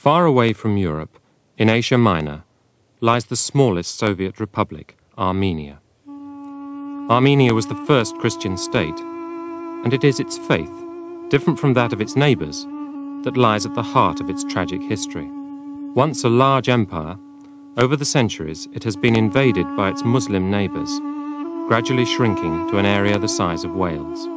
Far away from Europe, in Asia Minor, lies the smallest Soviet republic, Armenia. Armenia was the first Christian state, and it is its faith, different from that of its neighbors, that lies at the heart of its tragic history. Once a large empire, over the centuries it has been invaded by its Muslim neighbors, gradually shrinking to an area the size of Wales.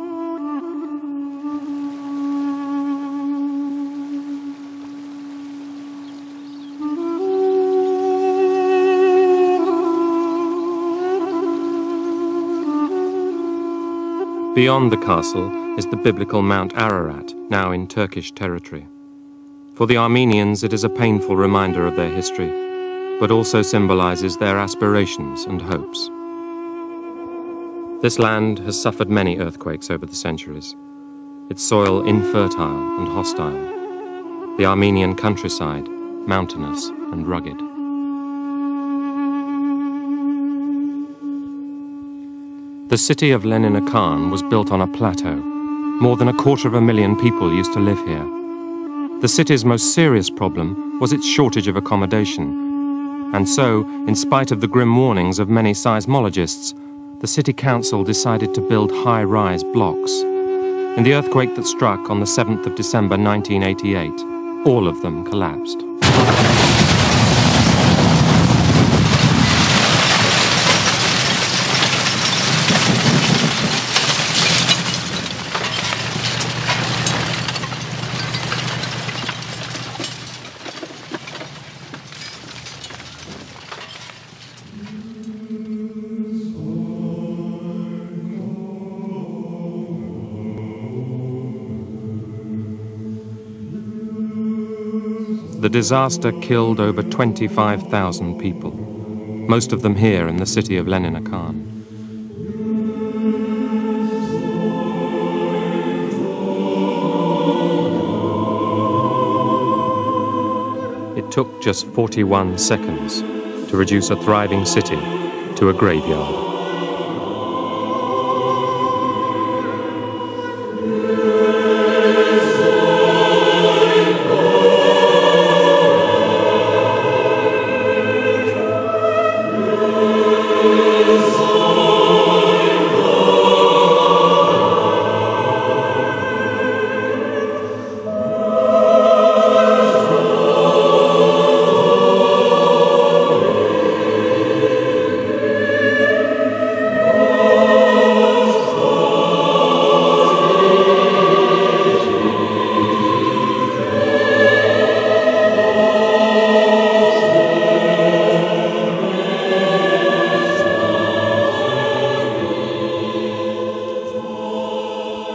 Beyond the castle is the biblical Mount Ararat, now in Turkish territory. For the Armenians, it is a painful reminder of their history, but also symbolizes their aspirations and hopes. This land has suffered many earthquakes over the centuries, its soil infertile and hostile, the Armenian countryside mountainous and rugged. The city of Lenina was built on a plateau. More than 250,000 people used to live here. The city's most serious problem was its shortage of accommodation. And so, in spite of the grim warnings of many seismologists, the city council decided to build high-rise blocks. In the earthquake that struck on the 7th of December 1988, all of them collapsed. The disaster killed over 25,000 people, most of them here in the city of Lenina. It took just 41 seconds to reduce a thriving city to a graveyard.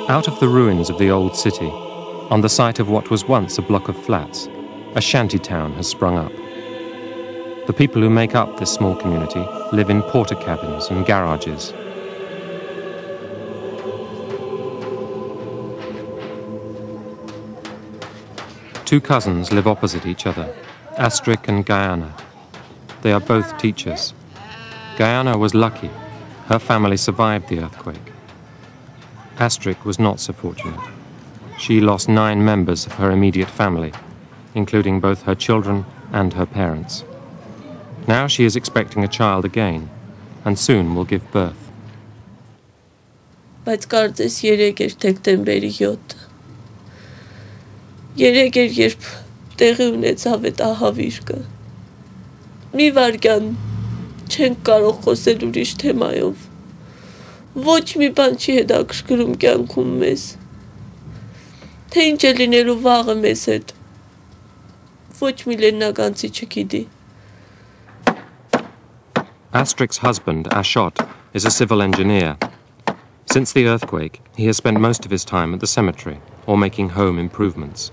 Out of the ruins of the old city, on the site of what was once a block of flats, a shanty town has sprung up. The people who make up this small community live in porter cabins and garages. Two cousins live opposite each other, Astrid and Gayana. They are both teachers. Gayana was lucky. Her family survived the earthquake. Astrid was not so fortunate. She lost 9 members of her immediate family, including both her children and her parents. Now she is expecting a child again, and soon will give birth. Բայց կարծես 3 էր դեկտեմբերի 7-ը։ 3 էր, երբ տեղի ունեցավ այդ ահավիրքը։ Մի վայրկյան չենք կարող խոսել ուրիշ թեմայով։ Ոչ մի բան չի հետաքրքրում կյանքում մեզ։ Թե ինչ է լինելու վաղը մեզ հետ։ Ոչ մի լեննականցի չգիտի։ Astrid's husband, Ashot, is a civil engineer. Since the earthquake, he has spent most of his time at the cemetery or making home improvements.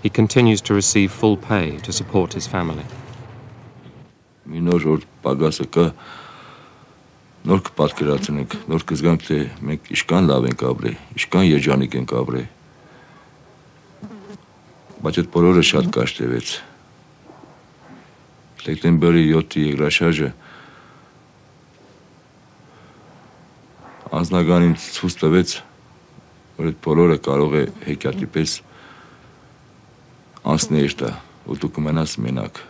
He continues to receive full pay to support his family. Նոր կպատկերացնենք, նոր կզգանք, թե մենք իշքան լավ ենք ապրել, իշքան երջանիկ ենք ապրել։ Բայց այդ բոլորը շատ կարճ տևեց։ Դեկտեմբերի 7-ի երկրաշարժը անձնական ինձ ցույց տվեց, որ այդ բոլորը կարող է հեքիաթի պես անցնել դա։ ու դու կմնաս մենակ։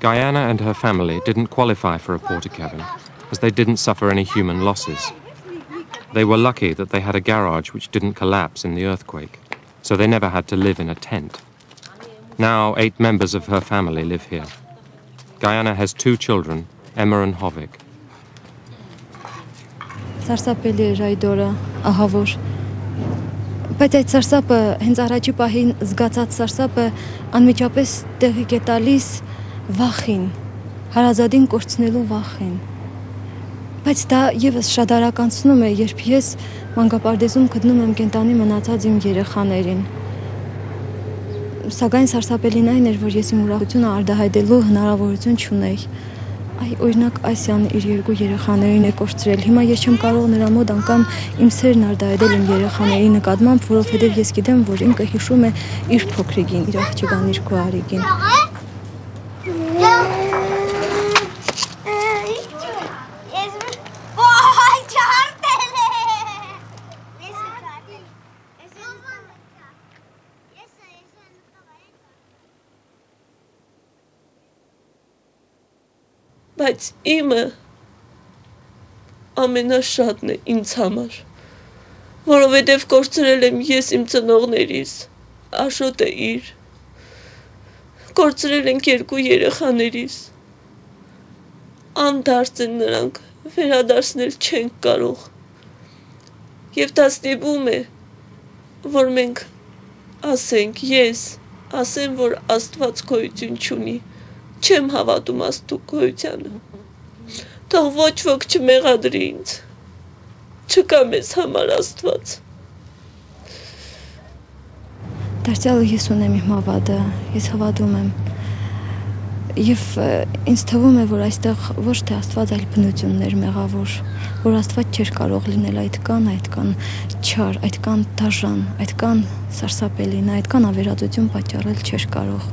Guyana and her family didn't qualify for a porta cabin, as they didn't suffer any human losses. They were lucky that they had a garage which didn't collapse in the earthquake, so they never had to live in a tent. Now 8 members of her family live here. Guyana has 2 children, Emma and Hovik. Սարսափելի էր այդ օրը, ահավոր։ Բայց այդ սարսափը, հենց առաջի պահին զգացած սարսափը անմիջապես տեղի է տալիս վախին, հարազատին կորցնելու վախին։ Բայց դա եւս շատ արականցնում է, երբ ես մանկապարտեզում գտնում եմ կենտանի մնացած իմ երեխաներին։ Սակայն սարսափելին այն էր, որ ես իմ ուրախությունը արտահայտելու հնարավորություն չունեի։ Այ օրինակ Ասիան իր 2 երեխաներին է կորցրել։ Հիմա ես չեմ կարող նրա մոտ անգամ իմ սերն արտահայտել իմ երեխաների նկատմամբ, որովհետև ես գիտեմ, որ ինքը հիշում է իր փոքրիկին, իր աղջկան, իր քույրիկին։ Բայց իմը ամենաշատն է ինձ համար, որովհետև կորցրել եմ ես իմ ծնողներիս, Աշոտը իր, կորցրել ենք 2 երեխաներիս, անդարձ են նրանք, վերադարձնել չենք կարող, և դա ստիպում է, որ մենք ասենք, ես ասեմ, որ Աստված գոյություն չունի, չեմ հավատում Աստծո գոյությանը, թող ոչ ոք չմեղադրի ինձ, չկա մեզ համար Աստված։ Դարձյալը ես ունեմ իմ հավատը, ես հավատում եմ, և ինձ թվում է, որ այստեղ ոչ թե Աստված, այլ բնություններ մեղավոր, որ Աստված չէր կարող լինել այդքան չար, այդքան դաժան, այդքան սարսափելին, այդքան ավերածություն պատճառել չէր կարող։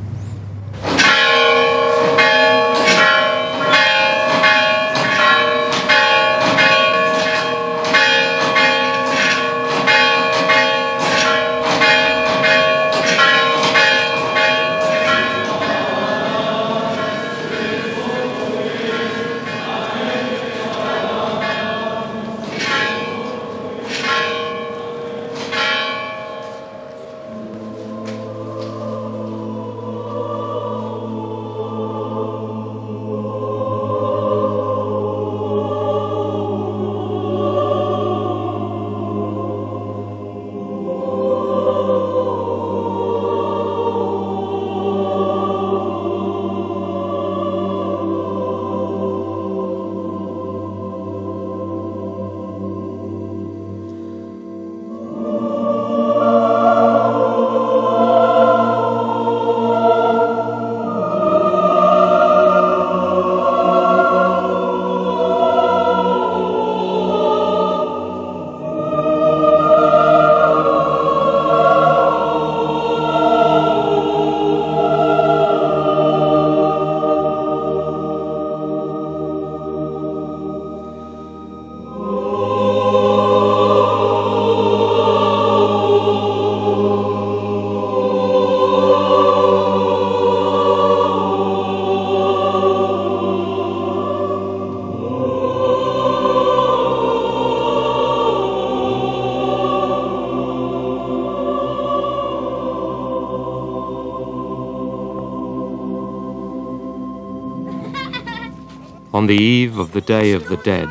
On the eve of the Day of the Dead,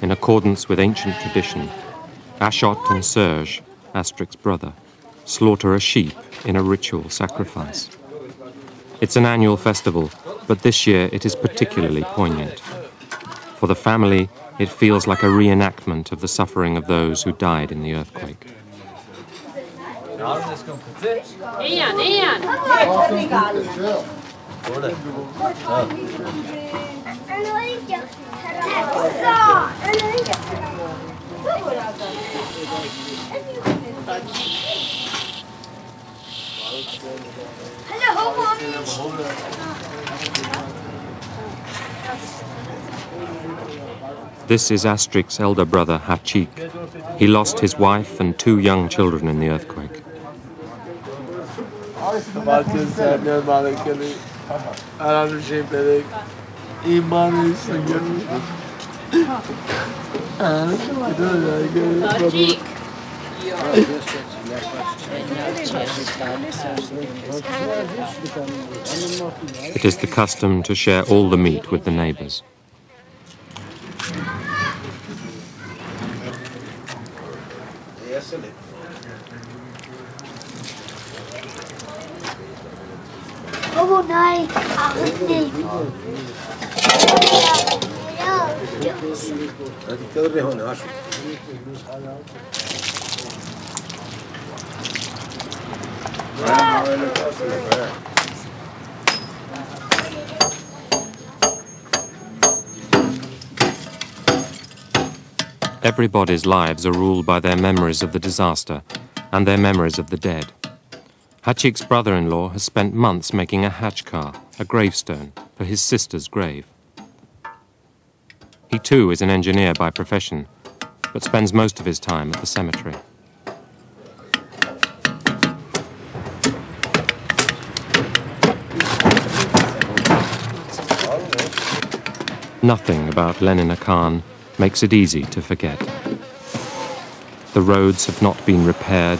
in accordance with ancient tradition, Ashot and Serge, Astric's brother, slaughter a sheep in a ritual sacrifice. It's an annual festival, but this year it is particularly poignant. For the family, it feels like a reenactment of the suffering of those who died in the earthquake. This is Astric's elder brother, Hachik. He lost his wife and 2 young children in the earthquake. It is the custom to share all the meat with the neighbors. Everybody's lives are ruled by their memories of the disaster and their memories of the dead. Hachik's brother-in-law has spent months making a hatchkar, a gravestone, for his sister's grave. He too is an engineer by profession, but spends most of his time at the cemetery. Nothing about Lenina Khan makes it easy to forget. The roads have not been repaired.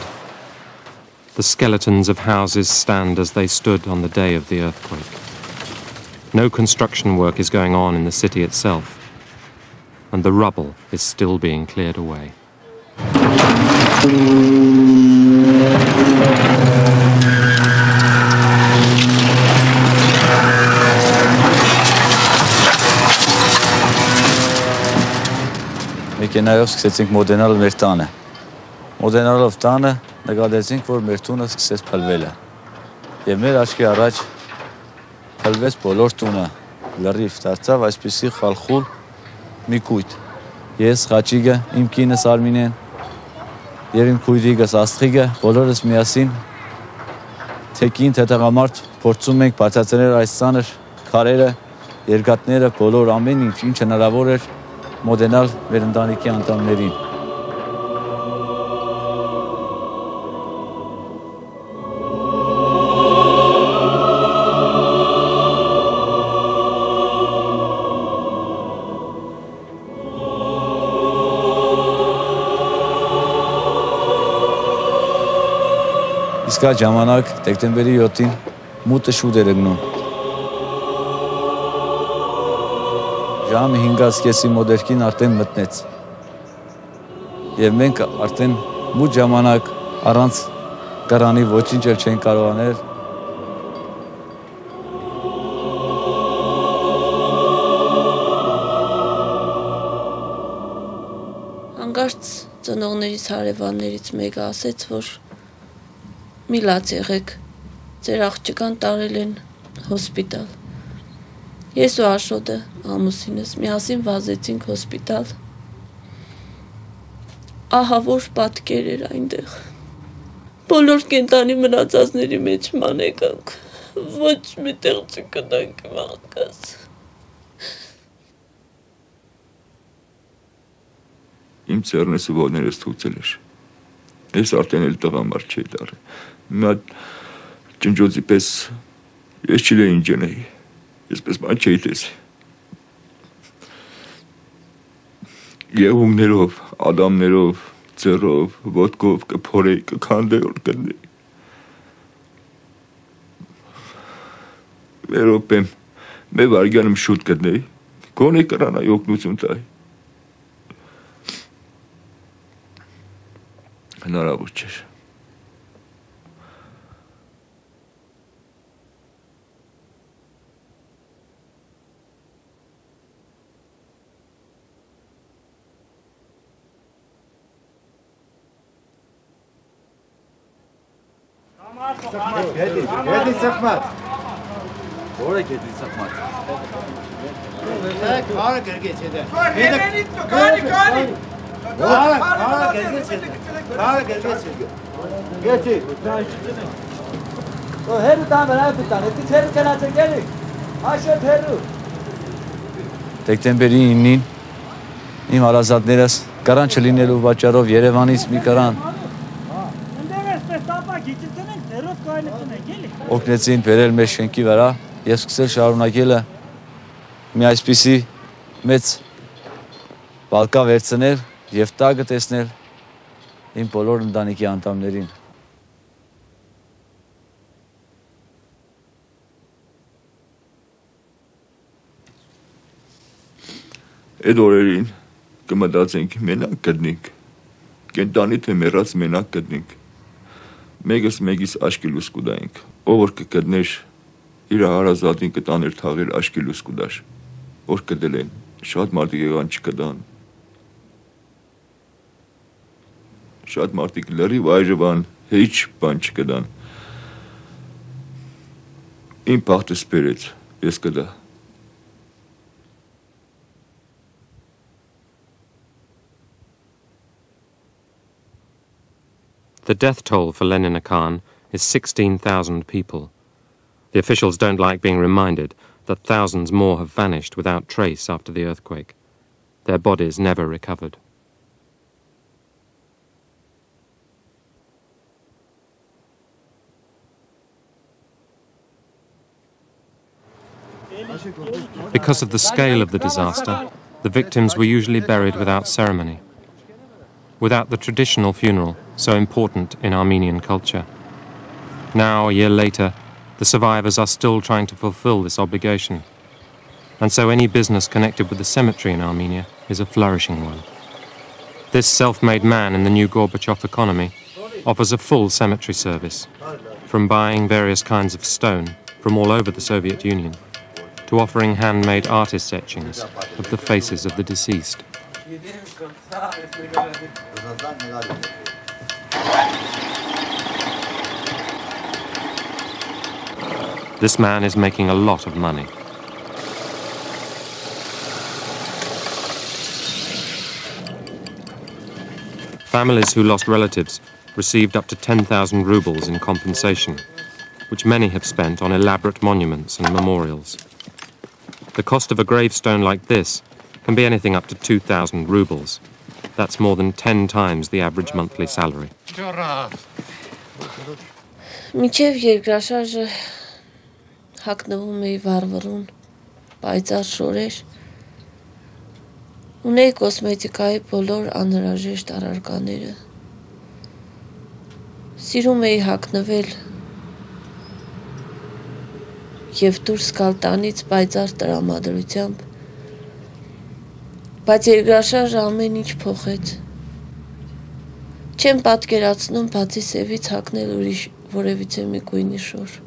The skeletons of houses stand as they stood on the day of the earthquake. No construction work is going on in the city itself, and the rubble is still being cleared away. Մեքենայով սկսեցինք մոտենալ մեր տանը։ Մոտենալով տանը նկատեցինք, որ մեր տունը սկսեց փլվել է։ Եվ մեր աչքի առաջ փլվեց բոլոր տունը, լրիվ դարձավ այսպիսի խալխուլ մի կույտ։ Ես, Խաչիկը, իմ կինս Արմինեն եւ իմ քույրիկս Աստղիկը բոլորս միասին թեկին թեթեղամարտ փորձում ենք բացատրել այս ծանր քարերը, երկաթները, բոլոր ամեն ինչ հնարավոր էր մոդենալ մեր ընտանիքի անդամներին։ Իսկ այդ ժամանակ դեկտեմբերի 7-ին մութը շուտ էր ընկնում։ Ժամը 5:30-ի մոդերքին արդեն մտնեց։ Եվ մենք արդեն մութ ժամանակ առանց կռանի ոչինչ էլ չենք կարող անել։ Հանկարծ ծնողներից հարևաններից մեկը ասեց, որ մի լաց եղեք, ձեր աղջկան տարել են հոսպիտալ։ Ես ու Աշոտը, ամուսինս, միասին վազեցինք հոսպիտալ։ Ահա որ պատկեր էր այնտեղ։ Բոլոր կենտանի մնացածների մեջ մանեկանք, ոչ մի տեղ չկնանք մաղկաս։ Իմ ծերնեսը ողներս թուծել էր։ Ես արդեն էլ տղամարդ չէի դառել։ Մի հատ ջնջոցի պես ես չլեին ջնեի։ Ես բան չէի տեսի։ Եղունգներով, ադամներով, ձեռով, ոտքով կփորեի, կքանդեի, որ կնդեի։ Մեր րոպեմ, մեր վարգյանում շուտ կդնեի, գոնե կրանայի օգնություն տայի։ Հնարավոր չէր։ Գետի սխմատ։ Որ է գետի սխմատ։ Կարը գրգեց հետը։ Կարի։ Կարը գրգեց հետը։ Կարը գրգեց հետը։ Գետի։ Հերու տան վրա պիտան, հետից հերու կնացեք էլի։ Աշոտ հերու։ Դեկտեմբերի 9-ին իմ հարազատներս կռան չլինելու պատճառով Երևանից մի կռան օգնեցին բերել մեր շենքի վրա եւ սկսել շարունակելը մի այսպիսի մեծ բալկա վերցնել եւ տակը տեսնել իմ բոլոր ընտանիքի անդամներին։ Այդ օրերին կմտածենք մենակ գտնենք, կենտանի թե մեռած մենակ գտնենք, մեկս մեկիս աշկի լույս կուտայինք, ով որ կգտներ իր հարազատին կտաներ թաղեր աշկի լույս կուտար, որ կդել են, շատ մարդիկ եղան չկտան, շատ մարդիկ լրիվ այժվան, հեչ բան չկտան, իմ պաղթս բերեց, ես կտա։ The death toll for Lenina Khan is 16,000 people. The officials don't like being reminded that thousands more have vanished without trace after the earthquake. Their bodies never recovered. Because of the scale of the disaster, the victims were usually buried without ceremony, without the traditional funeral so important in Armenian culture. Now, a year later, the survivors are still trying to fulfill this obligation, and so any business connected with the cemetery in Armenia is a flourishing one. This self-made man in the new Gorbachev economy offers a full cemetery service, from buying various kinds of stone from all over the Soviet Union to offering handmade artist etchings of the faces of the deceased. This man is making a lot of money. Families who lost relatives received up to 10,000 rubles in compensation, which many have spent on elaborate monuments and memorials. The cost of a gravestone like this can be anything up to 2,000 rubles. That's more than 10 times the average monthly salary. Մինչև երկրաշարժը հագնվում էի վառվռուն, պայծառ շորեր, ունեի կոսմետիկայի բոլոր անհրաժեշտ առարկաները, սիրում էի հագնվել և դուրս գալ տանից պայծառ տրամադրությամբ, բայց երկրաշարժը ամեն ինչ փոխեց, չեմ պատկերացնում բացի սևից հագնել ուրիշ որևիցե մի գույնի շոր,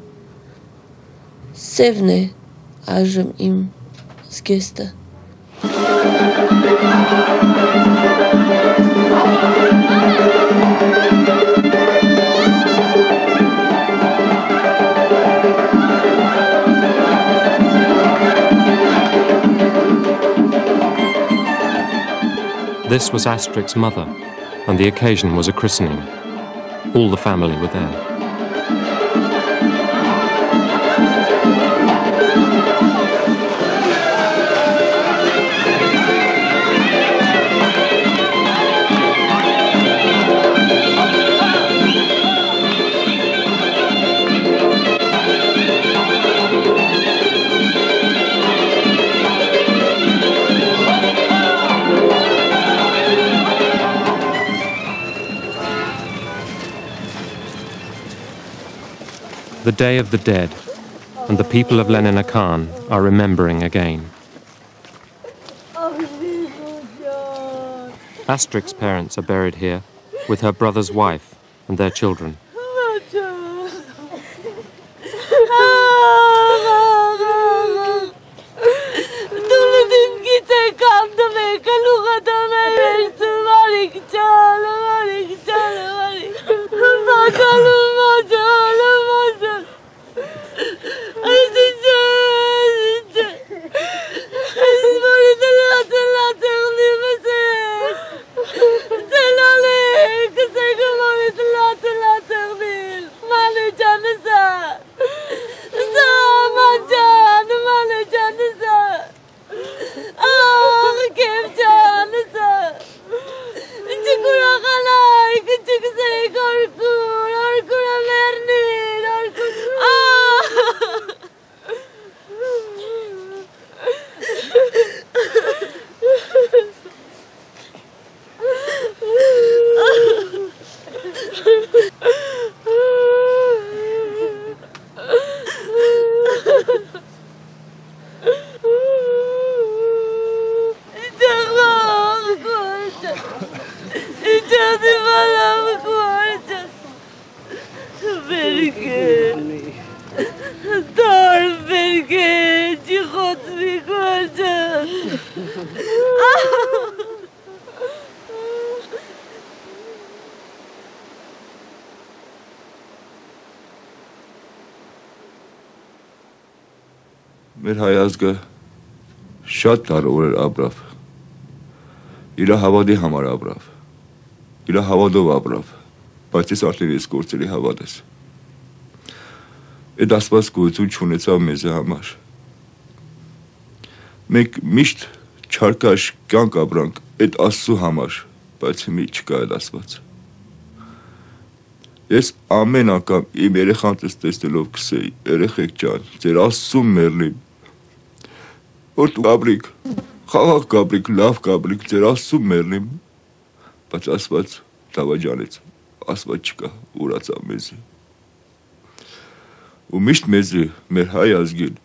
սևն է այժմ իմ զգեստը. This was Astrik's mother, and the occasion was a christening. All the family were there. The Day of the Dead, and the people of Lenina Khan are remembering again. Astrik's parents are buried here with her brother's wife and their children. Մեր հայ ազգը շատ տարօր էր ապրավ, իր հավատի համար ապրավ, իր հավատով ապրավ, բայց ես արդեն ես գործելի հավատ ես։ Այդ ասված գույցուն չունեցավ մեզ համար։ Մենք միշտ չարկաշ կյանք ապրանք այդ Աստծու համար, բայց մի չկա այդ ասված։ Ես ամեն անգամ իմ երեխանց տեսնելով կսեի, երեխեք ջան, ձեր Աստծուն մեռնին, որ դու կապրիք, խաղաղ կապրիք, լավ կապրիք, ձեր Աստծուն մեռնին, բայց ասված դավաճանեց, ասված չկա, ուրացավ մեզի։ Ու միշտ մեզի, մեր հայ ազգին,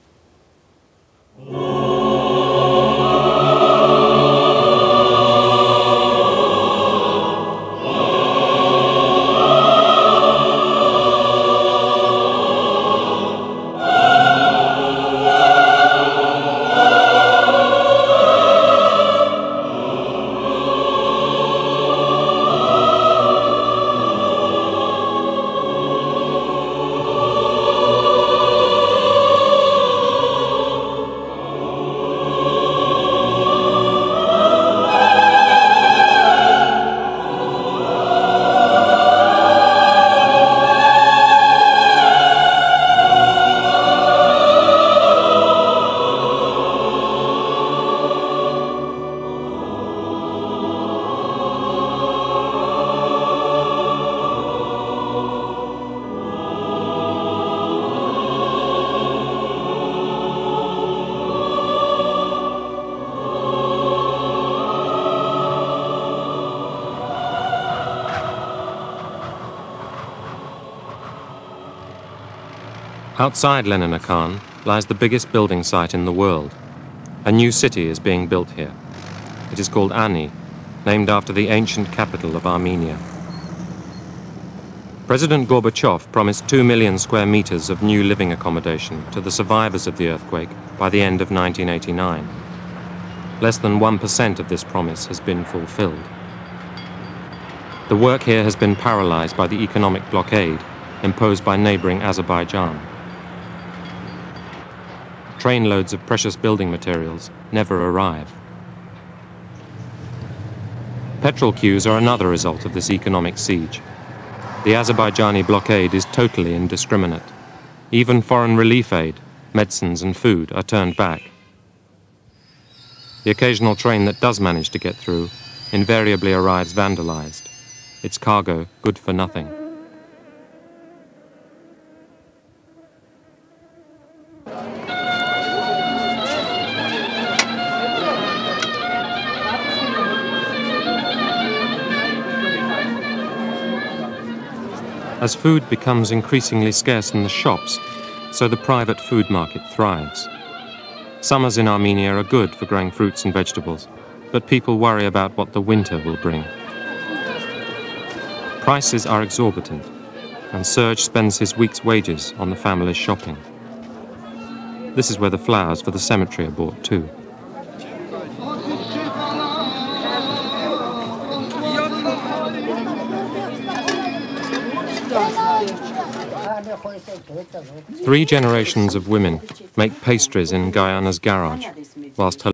Outside Leninakan lies the biggest building site in the world. A new city is being built here. It is called Ani, named after the ancient capital of Armenia. President Gorbachev promised 2 million square meters of new living accommodation to the survivors of the earthquake by the end of 1989. Less than 1% of this promise has been fulfilled. The work here has been paralyzed by the economic blockade imposed by neighboring Azerbaijan. Trainloads of precious building materials never arrive. Petrol queues are another result of this economic siege. The Azerbaijani blockade is totally indiscriminate. Even foreign relief aid, medicines and food are turned back. The occasional train that does manage to get through invariably arrives vandalized, its cargo good for nothing. As food becomes increasingly scarce in the shops, so the private food market thrives. Summers in Armenia are good for growing fruits and vegetables, but people worry about what the winter will bring. Prices are exorbitant, and Serge spends his week's wages on the family's shopping. This is where the flowers for the cemetery are bought too. Three generations of women make pastries in Guyana's garage, whilst her